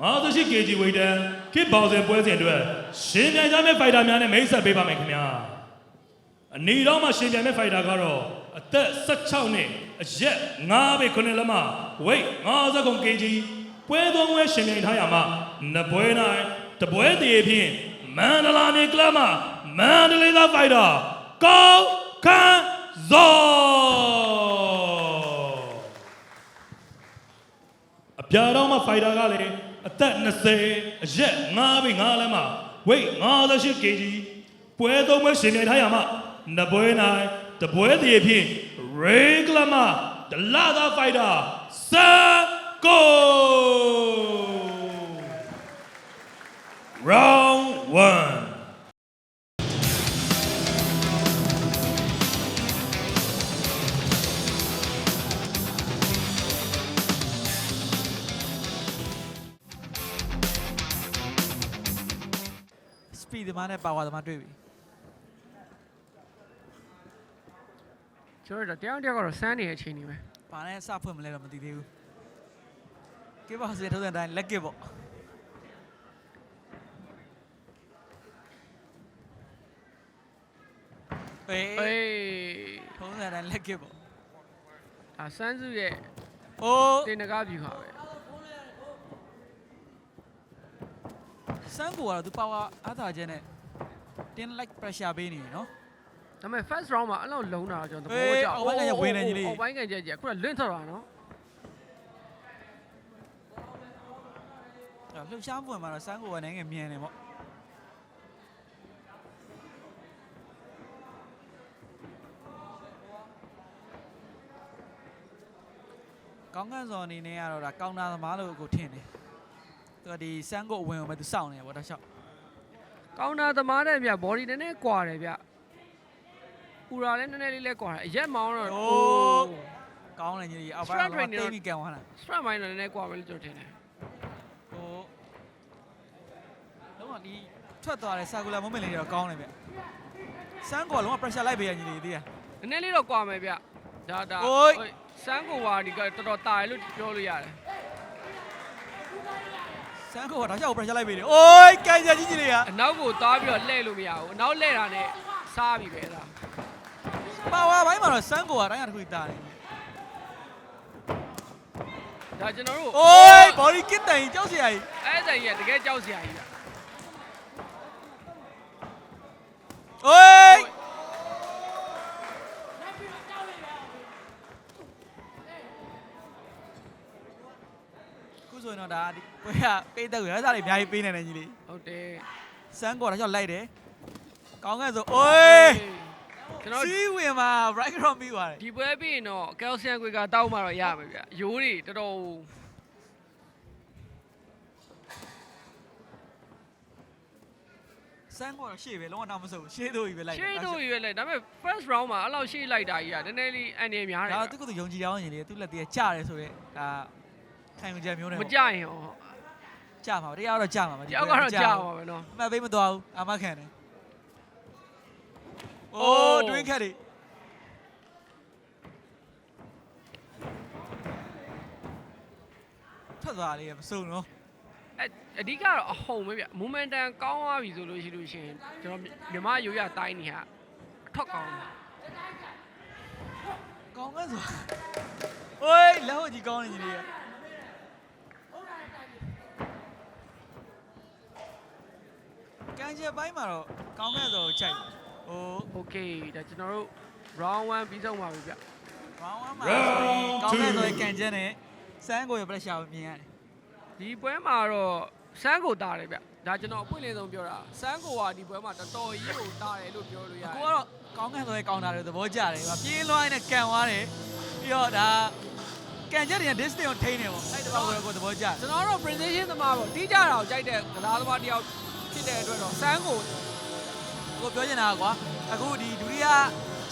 58 kg ဝေးတန်းကစ်ဘောင်စင်ပွဲစဉ်အတွက်ရှင်ပြိုင်ကြမဲ့ဖိုက်တာများနဲ့မိတ်ဆက်ပေးပါမယ်ခင်ဗျာအနေတော့မှရှင်ပြိုင်မဲ့ဖိုက်တာကတော့အသက်16နှစ်အရက်9ပေ9လက်မဝိတ်59 kg ပွဲသုံးပွဲရှင်ပြိုင်ထားရမှာနှစ်ပွဲနိုင်တပွဲတည်းဖြင့်မန္တလာမြေကလပ်မှာမန္တလေးသားဖိုက်တာကောင်းခန်းဇောအပြာတော့မှဖိုက်တာကလည်းအသက်20အရက်9ပေ9လက်မဝိတ်58 kg ပွဲသုံးပွဲရှင်ပြိုင်ထားရမှာနှစ်ပွဲနိုင်တပွဲတည်းဖြင့်ရေကလမဒလာသာဖိုက်တာစကို round 1စပီဒ်သမားနဲ့ပါဝါသမားတွေ့ပြီကျွန်တော်တို့တရားကတော့စမ်းနေတဲ့အချိန်ကြီးပဲဘာနဲ့စဖွင့်မလဲတော့မသိသေးဘူးကေဘောစီထုံးတဲ့အတိုင်းလက်ကစ်ပေါ့အေးထုံးတဲ့အတိုင်းလက်ကစ်ပေါ့ဒါစမ်းစုရဲ့အိုးတင်နဂါဗျူဟာပဲစမ်းကိုကတော့သူပါဝါအားသာချက်နဲ့တင်းလိုက် pressure ပေးနေပြီနော်ဒါပေမဲ့ first round မှာအဲ့လောက်လုံးတာကျွန်တော်သဘောကျအောက်ပိုင်းကဝင်နေကြီးလေးအောက်ပိုင်းကကြက်ခုနလွင့်ထွက်တာနော်လှုပ်ရှားပွင့်မှာတော့စမ်းကိုကနိုင်ငံမြန်နေပေါ့ကောင်းကန်းစော်အနေနဲ့ကတော့ဒါကောင်တာသမားလို့ကိုထင်တယ်သူကဒီစမ်းကိုအဝင်အောင်ပဲသူစောင့်နေတယ်ပေါ့ဒါလျှောက်ကောင်တာသမားတဲ့ဗျ body နည်းနည်းကွာတယ်ဗျပူရာလည်းနည်းနည်းလေးလဲကွာတယ်အရက်မောင်းတော့အိုးကောင်းတယ်ညီလေးအောက်ပိုင်းကတိတ်ပြီးကန်သွားတာ strap မိုင်းလည်းနည်းနည်းကွာပဲလို့ကျွန်တော်ထင်တယ်ဟိုလုံးဝဒီထွက်သွားတဲ့ circular movement လေးတော့ကောင်းတယ်ဗျစမ်းကိုကလုံးဝ pressure လိုက်ပေးရညီလေးသေးတယ်နည်းနည်းလေးတော့ကွာမယ်ဗျဒါစမ်းကိုဟာဒီကတော်တော်တာရလို့ပြောလို့ရတယ်စမ်းကိုကဒါကြောက် pressure လိုက်ပေးတယ်အိုးကန်ကြကြီးလေးကအနောက်ကိုသွားပြီးတော့လှည့်လို့မရဘူးအနောက်လှည့်တာနဲ့စားပြီပဲလားပါဝါဘိုင်းမှာတော့စမ်းကိုကတိုင်းရတစ်ခုတာတယ်ဒါကျွန်တော်တို့အိုး body kit တိုင်ကြောက်စရာကြီးအဲ့တိုင်ကြီးတကယ်ကြောက်စရာကြီးဗျအိုးခုဆိုရင်တော့ဒါပွဲကပေးတဲ့ရစားတွေအများကြီးပေးနေတယ်ကြီးလေးဟုတ်တယ်စမ်းကိုတော့ကြောက်လိုက်တယ်ကောင်းကဲ့ဆိုအိုးကျွန်တော်စီးဝင်မှာ right from ပြီးသွားတယ်ဒီပွဲပြီးရင်တော့ calcium ကွေကတောက်မှတော့ရမယ်ဗျရိုးတွေတော်တော်စမ်းကတော့ရှေ့ပဲလုံးဝတော့မစိုးရှေ့တို့ကြီးပဲလိုက်ရှေ့တို့ကြီးပဲလိုက်ဒါပေမဲ့ first round မှာအဲ့လောက်ရှေ့လိုက်တာကြီးကနည်းနည်းလေးအန်နေများတယ်ဒါသူကသူယုံကြည်အောင်ရင်လေသူလက်တည်းကြတယ်ဆိုတော့ဒါခံယူချက်မျိုးနဲ့မကြရင်ဟောကြမှာတရားတော့ကြမှာပါတယောက်ကတော့ကြမှာပဲနော်အမှတ်ပေးမသွားဘူးအာမခံတယ်အိုးတွင်းခက်တွေထွက်သွားလေမစိုးနော်အဓိကတော့အဟုန်ပဲဗျ momentum ကောင်းသွားပြီဆိုလို့ရှိလို့ရှင်ကျွန်တော်မြန်မာရိုးရတိုင်းနေဟာအထောက်ကောင်းတယ်ကောင်းကဲ့ဆိုโอ้ยလက်ဟုတ်ကြီးကောင်းနေကြီးလေးကန်ချက်ပိုင်းမှာတော့ကောင်းကဲ့ဆိုချိုက်โอเคဒါကျွန်တော်တို့ round 1ပြီးဆုံးပါပြီဗျ round 1မှာကောင်းကဲ့ဆိုကန်ချက်နဲ့စမ်းကိုရ pressure ကိုမြင်ရတယ်ဒီပွဲမှာတော့စမ်းကိုတာတယ်ဗျဒါကျွန်တော်အပွင့်လင်းဆုံးပြောတာစမ်းကိုကဒီပွဲမှာတော်တော်ကြီးကိုတာတယ်လို့ပြောလို့ရတယ်ကိုကတော့ကောင်းကဲ့ဆိုကောင်တာတွေသဘောကျတယ်ပြင်းလွှိုင်းနဲ့ကန်သွားတယ်ပြီးတော့ဒါကန်ချက်တွေက distance ကိုထိန်းနေပေါ့အဲ့တဘောကိုသဘောကျကျွန်တော်တို့ precision သမားပေါ့တီးကြတာကိုကြိုက်တဲ့ကစားသမားတယောက်ဖြစ်တဲ့အတွက်တော့စမ်းကိုပြောချင်တာကွာအခုဒီဒုတိယ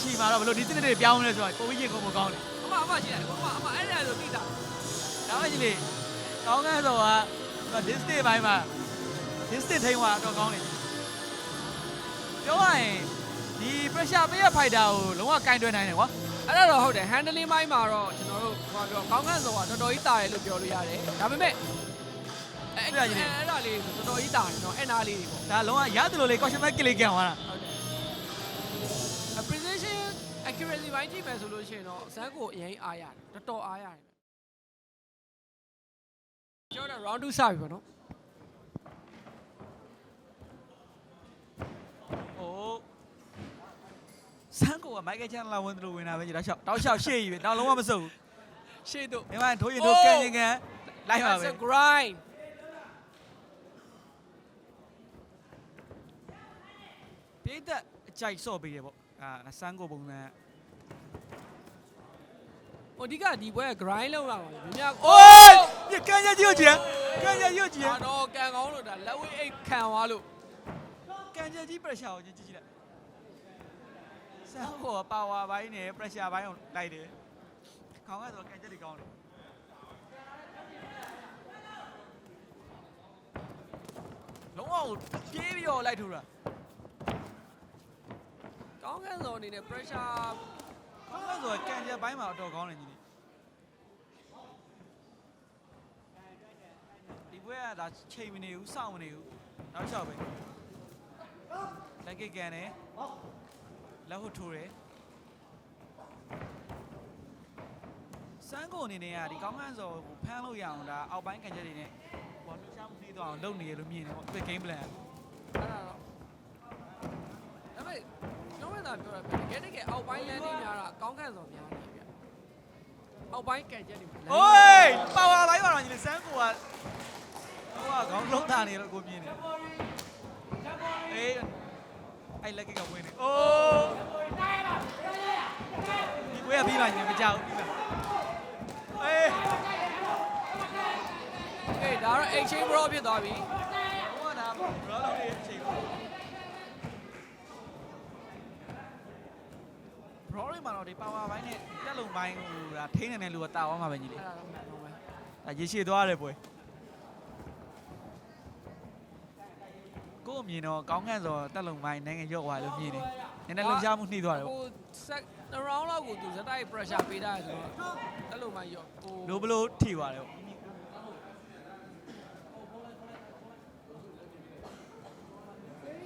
ချီမှာတော့ဘယ်လိုဒီစနစ်တွေပြောင်းလဲဆိုတော့ပုံပြီးရင်ကိုကောင်းတယ်အမကြီးအမအဲ့ဒါဆိုပြီးတာဒါမှကြီးလေကောင်းကဲ့ဆိုတာ distance ဘိုင်းမှာ distance ထိန်းသွားတော့ကောင်းတယ်ပြောရရင်ဒီ pressure ပေးရ fighter ကိုလုံးဝကင်တွယ်နိုင်တယ်ကွာအဲ့ဒါတော့ဟုတ်တယ် handling ဘိုင်းမှာတော့ကျွန်တော်တို့ဟိုပြောကောင်းကဲ့ဆိုတာတော်တော်ကြီးတာတယ်လို့ပြောလို့ရတယ်ဒါပေမဲ့ အဲ့ဒါကြီး အဲ့ဒါလေးတော်တော်ကြီးတာတယ်နော်အဲ့နာလေးတွေပေါ့ ဒါလုံးဝရတယ်လို့လေ question mark ကလေးကန်သွားတာ ဟုတ်တယ် precision accuracy ဘိုင်းကြည့်မယ်ဆိုလို့ရှိရင်တော့ဇက်ကိုအရင်အားရတယ်တော်တော်အားရတယ်ကျွန်တော် round 2စပြီပေါ့နော် ဟိုစန်းကိုကမိုက်ကယ်ချန်လာဝင်လို့ဝင်တာပဲကြီးတောက်လျှောက်ရှေ့ကြီးပဲနောက်လုံးဝမစုပ်ဘူး ရှေ့တို့ ဒီမှာထိုးရင်ထိုးကန်ရင်ကန်လိုက်ပါပဲ That's a grind ပြိတ္တအကြိုက်ဆော့ပေးတယ်ပေါ့စန်းကိုပုံစံ ဟိုဒီကဒီဘွဲ grind လောက်လာပါလေမြင် အိုးညကန်ရကြီးကိုကြည့်ကန်ရကြီးကိုကြည့် တော့ကန်ကောင်းလို့ဒါလက်ဝဲအိတ်ခံသွားလို့ ကန်ရကြီး pressure ကိုကြည့်လိုက်စန်းကိုပါဝါဘိုင်းနဲ့ pressure ဘိုင်းကိုလိုက်တယ်ခေါင်းကတော့ကန်ချက်တွေကောင်းတယ်လုံးဝပြေးပြီးတော့လိုက်ထူတာ ကောင်းကန်းစောအနေနဲ့ pressure ခေါင်းကဆိုကန်ချက်ဘိုင်းမှာတော့ကောင်းတယ်ညီလေးဒီဘွဲကဒါချိန်မနေဘူးစောင့်မနေဘူးနောက်လျှောက်ပဲလက်ကကန်တယ်လက်ဟုတ်ထိုးတယ်စန်းကိုအနေနဲ့ကဒီကောင်းကန်းစောကိုဖမ်းလို့ရအောင်ဒါအောက်ပိုင်းကန်ချက်တွေနဲ့ဘောလှူရှားမှုပြီးတော့အောင်လုပ်နေရလို့မြင်တယ်ပေါ့သူ game plan အဲ့ဒါတော့ဒါပေမဲ့ကျွန်တော်ကပြောတာပဲတကယ်အောက်ပိုင်း landing များတာကောင်းကန်းစောများတယ်ဗျအောက်ပိုင်းကန်ချက်တွေမှာ โอ้ยပါဝါဘိုင်းပါတော့ညီလေးစန်းကိုကခေါင်းလုံးထားနေလို့ကိုမြင်တယ်အေးအဲ့လက်ကကဝင်နေအိုးဒီဘွဲကပြီးပါညီမကြောက်ပြီးပါအေး အေးဒါတော့ exchange bro ဖြစ်သွားပြီ ဟိုကဒါဘရောလုံးလေးအချိန်ဘရောလေးမှာတော့ဒီပါဝါဘိုင်းနဲ့တက်လုံဘိုင်းဟိုဒါထိန်းနေတဲ့လူကတာသွားမှာပဲညီလေး အဲ့ဒါတော့မှန်တော့ပဲ ဒါရေရှည်သွားရတယ်ပွဲကို့အမြင်တော့ကောင်းကန့်ဆိုတက်လုံပိုင်းနိုင်ငံရော့သွားလို့မြင်တယ်။နည်းနည်းလုံရှားမှုနှိမ့်သွားတယ်ပေါ့ ဟို set round လောက်ကိုသူဇက်တိုက် pressure ပေးတာဆိုတော့အဲ့လိုမှရောဟို ။လိုဘလို့ထိသွားတယ်ပေါ့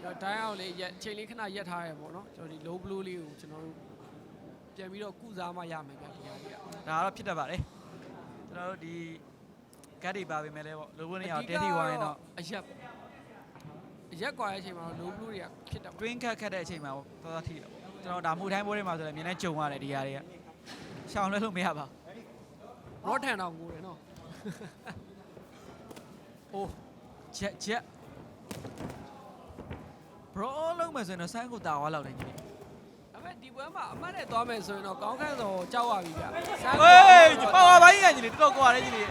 ကျွန်တော်တိုင်းအောင်လေးရက်ချိန်လေးခဏရက်ထားရပေါ့နော်ကျွန်တော်ဒီ low blue လေးကိုကျွန်တော်တို့ပြန်ပြီးတော့ကုစားမှရမယ်ဗျဒီဟာလေးက ။ဒါကတော့ဖြစ်တတ်ပါတယ်။ကျွန်တော်တို့ဒီဂတ်တွေပါပဲမဲ့လဲပေါ့လိုဘလို့နေအောင်တဲတီဝိုင်းတော့ အရက်ကွာတဲ့အချိန်မှာတော့ low blue တွေကဖြစ်တယ် တွင်းခတ်တဲ့အချိန်မှာပေါ့သွားသွားထိတယ်ပေါ့။ကျွန်တော်ဒါမှုတိုင်းပွဲတွေမှာဆိုလည်းမြင်နေကြုံရတယ်ဒီဟာတွေက။ရှောင်လွှဲလို့မရပါဘူး ရော့ထန်တော့ငိုတယ်နော်ဟို ။ချက်ဘရောလုံးမယ်ဆိုရင်တော့ဆိုင်းကိုတာဝါလောက်တယ်ကြီး။ ဒါပေမဲ့ဒီပွဲမှာအမှတ်နဲ့သွားမယ်ဆိုရင်တော့ကောင်းခန့်စောကြောက်ရပြီဗျ ဟေးပါဝါဘိုင်းကကြီးလေတော်တော်ကွာတယ်ကြီးလေ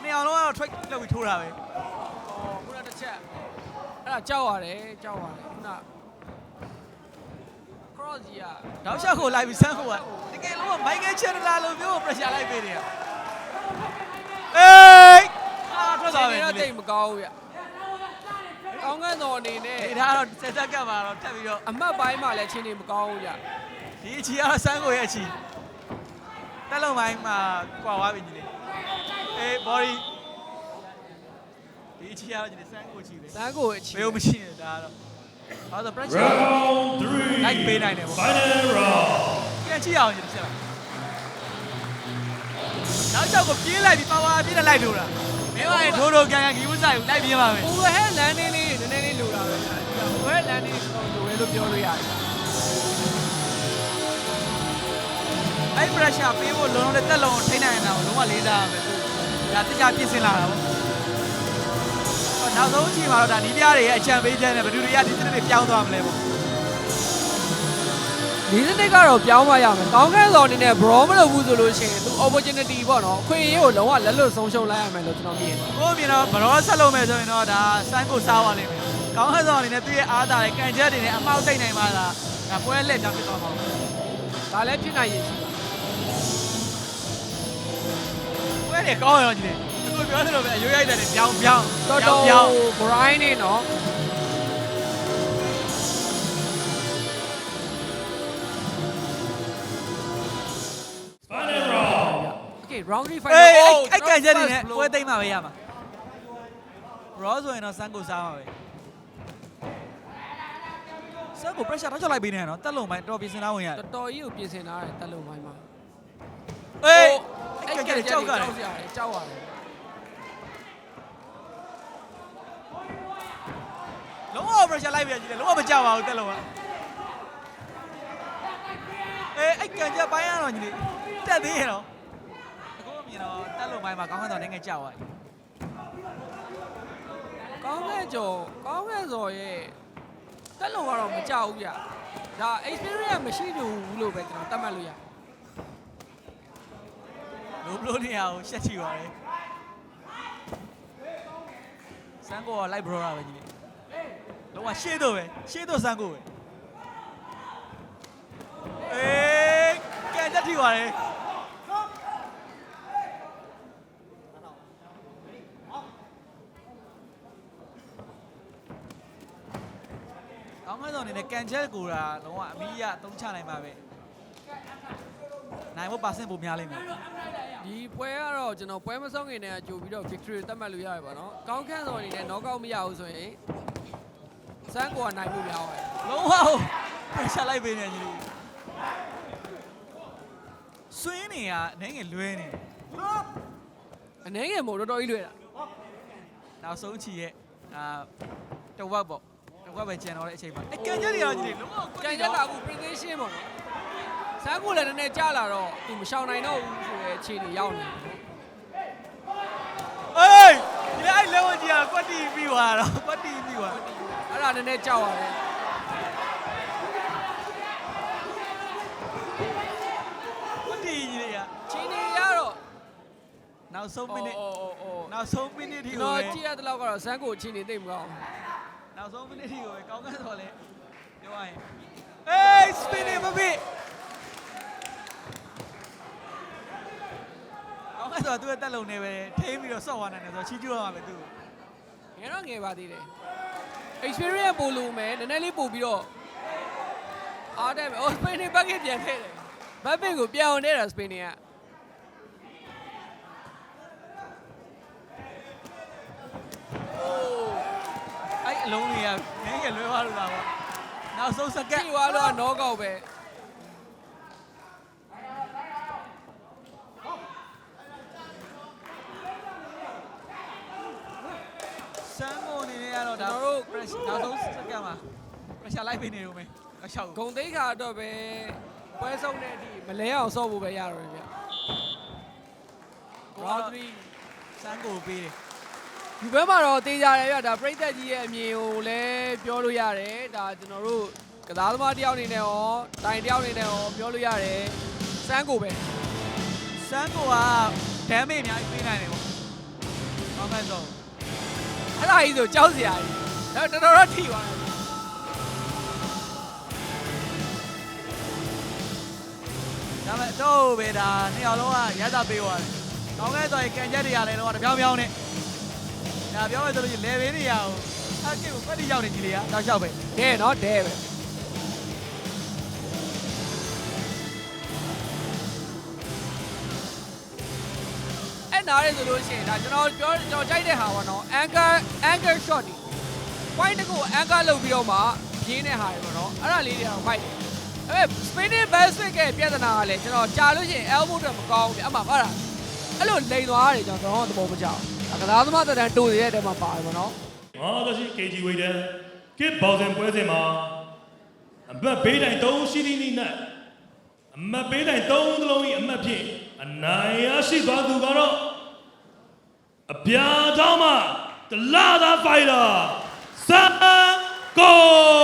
နေအောင်လုံးကတော့ track လုပ်ပြီးထိုးတာပဲ အော်ခုနတစ်ချက်အဲ့ဒါကြောက်ရတယ်ခုန cross ကြီးက တောက်လျှောက်ကိုလိုက်ပြီးဆန်းကိုကတကယ်လို့မိုက်ကယ်ချန်လာလိုမျိုး pressure လိုက်ပေးတယ်အေးထွက်သွားပြီ တော့တိတ်မကောင်းဘူးဗျကောင်းကန့်စောအနေနဲ့ ဒီဒါတော့စက်တက်ကပ်ပါတော့ထပ်ပြီးတော့ အမှတ်ပိုင်းမှာလည်းချင်းနေမကောင်းဘူးဗျ ဒီအချီကတော့ဆန်းကိုရဲ့အချီတက်လုံးပိုင်းမှာကွာသွားပြီကြီးလေအေး body ဒီအချီကတော့ကြီးလေဆန်းကိုချီပဲ စမ်းကိုအချီ ဘယ်လိုမရှိနေဒါကတော့ဘာလို့ pressure Round 3 လိုက်ပေးနိုင်တယ်ပေါ့ Final round ပြန်ကြည့်အောင်ကြီးတစ်ချက်ပါနောက်ချက်ကိုပြေးလိုက်ပြီးပါဝါပြေးလိုက်လို့လားမင်းကလည်းထိုးထိုးကန်ကန်ဂီးဝဆိုင်ကိုလိုက်ပြေးပါမယ် ဟိုဟဲလန်နေလေးနည်းနည်းလေးလိုတာပဲဗျဟိုဟဲလန်နေလေးတော့လိုရဲလို့ပြောလို့ရတယ် အဲ့ pressure ပေးဖို့လုံးလုံးနဲ့တက်လုံးကိုထိန်းနိုင်တာကိုလုံးဝလေးစားရမယ်သူဒါတခြားပြင်ဆင်လာတာပေါ့နောက်ဆုံးအချိန်မှာတော့ဒါနီးပြားတွေရဲ့အချံပေးချက်နဲ့ဘယ်သူတွေကဒီစနစ်တွေပြောင်းသွားမလဲပေါ့ ဒီစနစ်ကတော့ပြောင်းမရမယ်ကောင်းကန့်စောအနေနဲ့ bro မလုပ်ဘူးဆိုလို့ရှိရင်သူ opportunity ပေါ့နော်အခွင့်အရေးကိုလုံးဝလက်လွတ်ဆုံးရှုံးလိုက်ရမယ်လို့ကျွန်တော်မြင်တယ် ကိုယ်မြင်တော့ဘရောဆက်လုပ်မယ်ဆိုရင်တော့ဒါစိုင်းကိုစားပါလိမ့်မယ်ကောင်းဟဲ့ဆောင်အနေနဲ့သူ့ရဲ့အားသာတဲ့ကန်ချက်တွေနဲ့အမောက်သိမ့်နိုင်ပါလားဒါပွဲလက်ကြောင်းဖြစ်သွားမှာပေါ့ ဒါလည်းဖြစ်နိုင်ရင်ရှိပါ ပွဲတွေကောင်းရောကြီးလေအခုပြောသလိုပဲအရွေးရိုက်တယ်ပြောင်း တော်တော် grind နေနော် Final round โอเค round 3 fight အေးအဲ့ကန်ချက်တွေနဲ့ပွဲသိမ်းမှာပဲရမှာရောဆိုရင်တော့စန်းကိုစားမှာပဲစန်းကို pressure ထောက်ချလိုက်ပေးနေရနော်တက်လုံပိုင်းတော်ပြင်စင်သားဝင်ရတယ် တော်တော်ကြီးကိုပြင်ဆင်ထားတယ်တက်လုံးပိုင်းမှာ အေး အဲ့ အဲ့ က ကန် က် ချက် ချက် ကြောက် တွေ ကြတယ် ကြောက်ရတယ်လုံးဝ pressure လိုက်ပြကြည့်တယ်လုံးဝမကြောက်ပါဘူးတက်လုံကအေးအဲ့ကန်ချက်ပိုင်းရတော့ညီလေးတက်သေးရတော့အခုမြင်တော့တက်လုံပိုင်းမှာကောင်းကောင်းတော့နိုင်ငံကြောက်ရတယ် ကောင်းခဲ့ကျော်ကောင်းခဲ့စော်ရဲ့တက်လုံးကတော့မကြောက်ဘူးဗျဒါ experience မရှိဘူးလို့ပဲကျွန်တော်တတ်မှတ်လို့ရ လိုဘလို့နေရအောင်ရှက်ချီပါတယ်စန်းကိုကလိုက်ဘရောတာပဲညီလေးလုံးဝရှေ့တော့ပဲရှေ့တော့စန်းကိုပဲအေးကန်ချက်ထိပါတယ်ကောင်းကင်ဆောင်အနေနဲ့ကန်ချက်ကိုတာလုံးဝအမီးရသုံးချနိုင်ပါပဲနိုင်ဖို့ပါစင်ပုံများလိမ့်မယ် ဒီပွဲကတော့ကျွန်တော်ပွဲမဆုံးခင်တည်းကကြိုပြီးတော့ victory တတ်မှတ်လို့ရတယ်ပါနော်ကောင်းခန့်စော်အနေနဲ့ knockout မရဘူးဆိုရင်စန်းကိုကနိုင်မှုများပါတယ် လုံးဝ pressure လိုက်ပေးနေညီလေးဆွင်းနေရနိုင်ငယ်လွဲနေ အနေငယ်မို့တော်တော်ကြီးလွယ်တာ နောက်ဆုံးချီရဲ့တဝက်ပေါ့တဝက်ပဲကျန်တော့တဲ့အချိန်မှာအကန်ချက်တွေတော့ညီလေးလုံးဝ ကြံရက်လာဘူး presentation ပေါ့နော်စန်းကိုလည်းနည်းနည်းကြာလာတော့သူမရှောင်နိုင်တော့ဘူးဆိုတဲ့အခြေအနေရောက်နေတယ် အေးဒီအဲ့လောကြီးကကွက်တီပြီးသွားတော့ကွက်တီပြီးသွား အဲ့ဒါနည်းနည်းကြောက်ရတယ် ကွက်တီကြီးတွေက ချင်းနေရတော့ နောက်ဆုံးမိနစ် အော် နောက်ဆုံးမိနစ်ထိ ကျွန် ကို တော် ပဲ ကြည့်ရတဲ့လောက်ကတော့စန်းကိုချင်းနေသိမ့်မကောင်း နောက်ဆုံးမိနစ်ထိကိုပဲကောင်းကန်းဆိုလဲပြောရရင်အေး spinning မဖြစ်ကောင်းကန်းဆိုသူ့ရဲ့တက်လုံနေပဲထိန်းပြီးတော့ဆော့သွားနိုင်တယ်ဆိုတော့ချီးကျူးရမှာပဲသူ့ ငယ်တော့ငယ်ပါသေးတယ် experience ပို့လို့မယ်နည်းနည်းလေးပို့ပြီးတော့အားတယ်အော် spinning bucket ပြန်ထည့်တယ် bucket ကိုပြန်အောင်နေတာ spinning က အဲ့အလုံးတွေကငင်းရလွဲသွားလို့လားပေါ့နောက်ဆုံးစက ကြ က် ည့်သွားတော့ knockout ပဲ စမ်းမို့အနေနဲ့ကတော့ဒါတို့ pressure နောက်ဆုံးစကက်မှာ pressure လိုက်ပေးနေလို့မယ်အချောက် ဂုံသိက္ခာအတွက်ပဲပွဲဆုံးတဲ့အထိမလဲအောင်ဆော့ဖို့ပဲရတော့တယ်ဗျ round 3 စမ်းကိုပေးတယ် ဒီဘက်မှာတော့တေးကြတယ်ဗျဒါပြိသက်ကြီးရဲ့အမြင်ကိုလည်းပြောလို့ရတယ်ဒါကျွန်တော်တို့ကစားသမားတယောက်အနေနဲ့ရောတိုင်တယောက်အနေနဲ့ရောပြောလို့ရတယ်စမ်းကိုပဲ စမ်းကိုက damage အများကြီးပေးနိုင်တယ်ပေါ့ကောင်းကန်းဆုံး အဲ့ဒါကြီးဆိုကြောက်စရာကြီးဒါတော်တော်ထိသွားတယ် ဒါပေမဲ့တော့ပဲဒါနှစ်ယောက်လုံးကရသပေးသွားတယ်ကောင်းကန်းဆိုရင်ကန်ချက်တွေကလည်းတော့တပြောင်းပြောင်းနဲ့ဒါပြောမယ်ဆိုလို့ရှိရင် level တွေရအောင်အကိကိုပတ်တိရောက်နေကြီးလေးကတောက်လျှောက်ပဲ ဒဲနော်ဒဲပဲအဲ့နားရဲဆိုလို့ရှိရင်ဒါကျွန်တော်ကြိုက်တဲ့ဟာပေါ့နော် anchor shot ဒီ point တကူ anchor လုပ်ပြီးတော့မှပြင်းတဲ့ဟာတွေပေါ့နော်အဲ့ဒါလေးတွေတော့ဖိုက်တယ်အဲ့ spinning basic ရဲ့ပြဿနာကလည်းကျွန်တော်ကြာလို့ရှိရင် elbow တွေမကောင်းဘူးဗျအမှဟုတ်လားအဲ့လိုလိန်သွားတယ်ကျွန်တော်သဘောမကျဘူးကစားသမားတက်တန်းတူနေတဲ့တဲမှာပါတယ်ပေါ့နော် 50 kg ဝေးတဲ့ကစ်ဘောင်စင်ပွဲစဉ်မှာအမတ်ဘေးတိုင်3ရှိသည့်နည်းနဲ့အမတ်ဘေးတိုင်3သလုံး၏အမတ်ဖြင့်အနိုင်ရရှိသွားသူကတော့အပြာတောင်းမှတလာသာဖိုင်တာစံကို